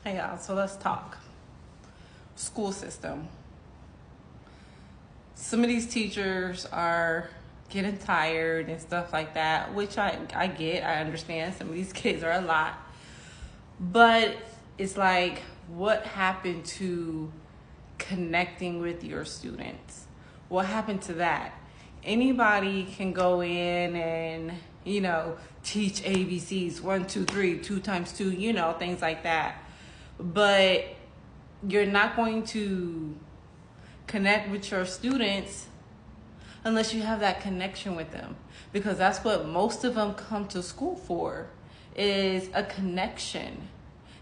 Hey y'all, so let's talk. School system. Some of these teachers are getting tired and stuff like that, which I get, I understand. Some of these kids are a lot. But it's like, what happened to connecting with your students? What happened to that? Anybody can go in and, teach ABCs, 1, 2, 3, 2 times 2, things like that. But you're not going to connect with your students unless you have that connection with them, because that's what most of them come to school for, is a connection,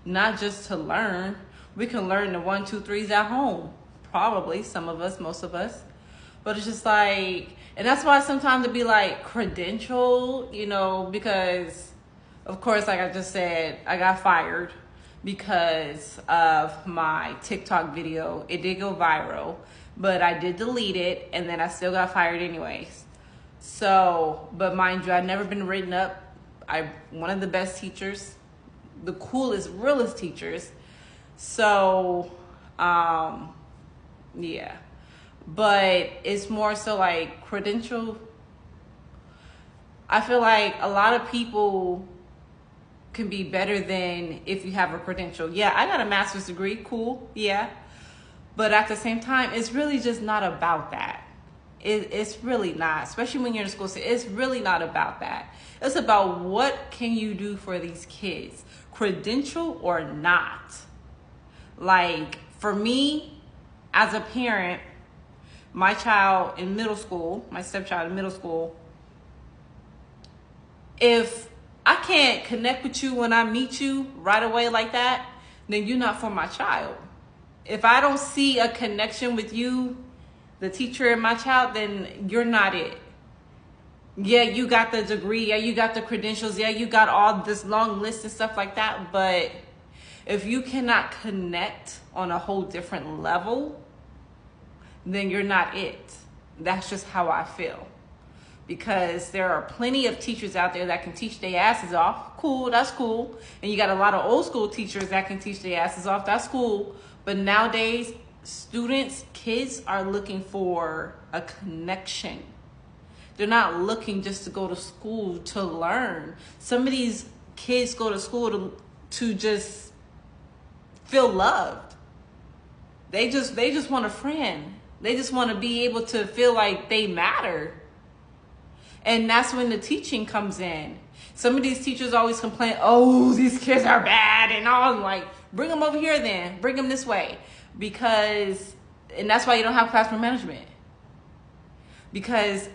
not just to learn. We can learn the 1, 2, 3s at home, probably, some of us, most of us, but it's just like, and that's why sometimes it'd be like credential, because of course, like I just said, I got fired because of my TikTok video. It did go viral, but I did delete it, and then I still got fired anyways. So, but mind you, I've never been written up. I'm one of the best teachers, the coolest, realest teachers. So, yeah. But it's more so like credential. I feel like a lot of people can be better than if you have a credential. Yeah, I got a master's degree, cool, yeah. But at the same time, it's really just not about that. It's really not, especially when you're in school. It's really not about that. It's about what can you do for these kids, credential or not. Like, for me, as a parent, my child in middle school, my stepchild in middle school, if I can't connect with you when I meet you right away like that, then you're not for my child. If I don't see a connection with you, the teacher and my child, then you're not it. Yeah, you got the degree. Yeah, you got the credentials. Yeah, you got all this long list and stuff like that. But if you cannot connect on a whole different level, then you're not it. That's just how I feel. Because there are plenty of teachers out there that can teach their asses off. Cool, that's cool. And you got a lot of old school teachers that can teach their asses off. That's cool. But nowadays, students, kids are looking for a connection. They're not looking just to go to school to learn. Some of these kids go to school to just feel loved. They just want a friend. They just want to be able to feel like they matter. And that's when the teaching comes in. Some of these teachers always complain, oh, these kids are bad and all. I'm like, bring them over here then. Bring them this way. And that's why you don't have classroom management. Because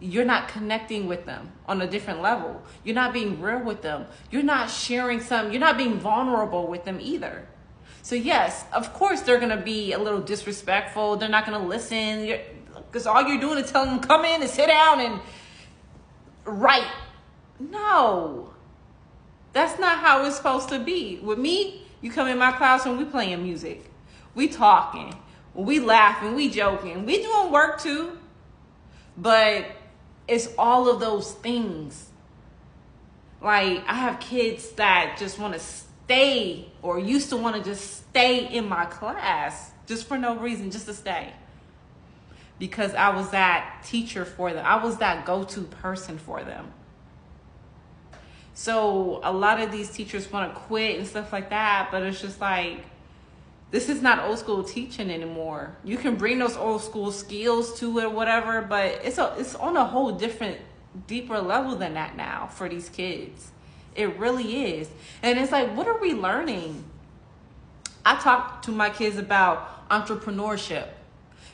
you're not connecting with them on a different level. You're not being real with them. You're not sharing some. You're not being vulnerable with them either. So yes, of course they're going to be a little disrespectful. They're not going to listen. Because all you're doing is telling them, come in and sit down and write. No. That's not how it's supposed to be. With me, you come in my classroom, we playing music. We talking. We laughing. We joking. We doing work too. But it's all of those things. Like, I have kids that just want to stay or used to want to just stay in my class just for no reason, just to stay. Because I was that teacher for them. I was that go-to person for them. So a lot of these teachers want to quit and stuff like that, but it's just like, this is not old school teaching anymore. You can bring those old school skills to it or whatever, but it's on a whole different, deeper level than that now for these kids. It really is. And it's like, what are we learning? I talk to my kids about entrepreneurship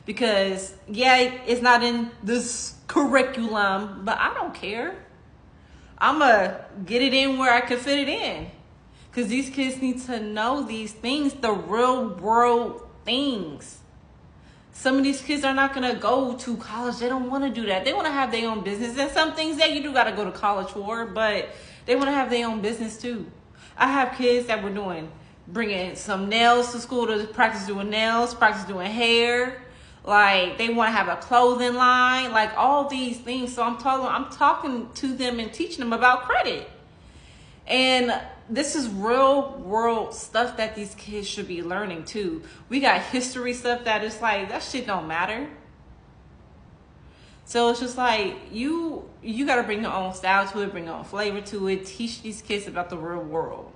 because, yeah, it's not in this curriculum, but I don't care. I'm going to get it in where I can fit it in. Because these kids need to know these things, the real world things. Some of these kids are not going to go to college. They don't want to do that. They want to have their own business. And some things that you do got to go to college for, but they want to have their own business too. I have kids that were bringing some nails to school to practice doing nails, practice doing hair. Like, they want to have a clothing line, like all these things. So I'm talking to them and teaching them about credit. And this is real world stuff that these kids should be learning too. We got history stuff that is like, that shit don't matter. So it's just like, you got to bring your own style to it, bring your own flavor to it. Teach these kids about the real world.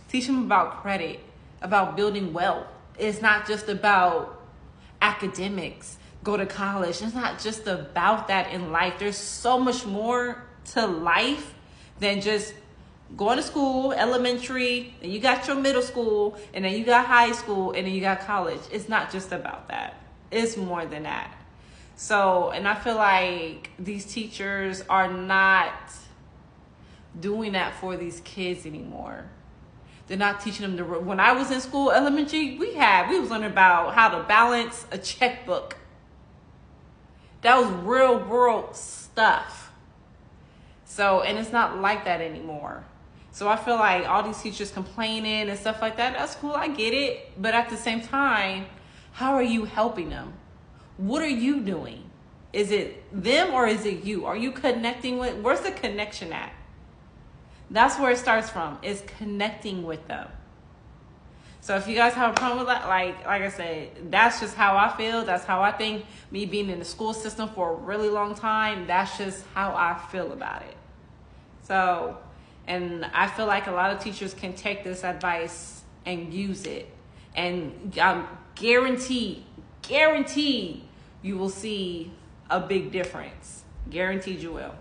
Teach them about credit, about building wealth. It's not just about academics. Go to college. It's not just about that in life. There's so much more to life than just going to school, elementary, and you got your middle school, and then you got high school, and then you got college. It's not just about that. It's more than that. So, and I feel like these teachers are not doing that for these kids anymore. They're not teaching them when I was in school, elementary, we was learning about how to balance a checkbook. That was real world stuff. So, and it's not like that anymore. So I feel like all these teachers complaining and stuff like that, that's cool, I get it. But at the same time, how are you helping them? What are you doing? Is it them or is it you? Are you connecting with, where's the connection at? That's where it starts from, is connecting with them. So if you guys have a problem with that, like I said, that's just how I feel. That's how I think. Me being in the school system for a really long time, that's just how I feel about it. So, and I feel like a lot of teachers can take this advice and use it. And I'm guaranteed you will see a big difference. Guaranteed you will.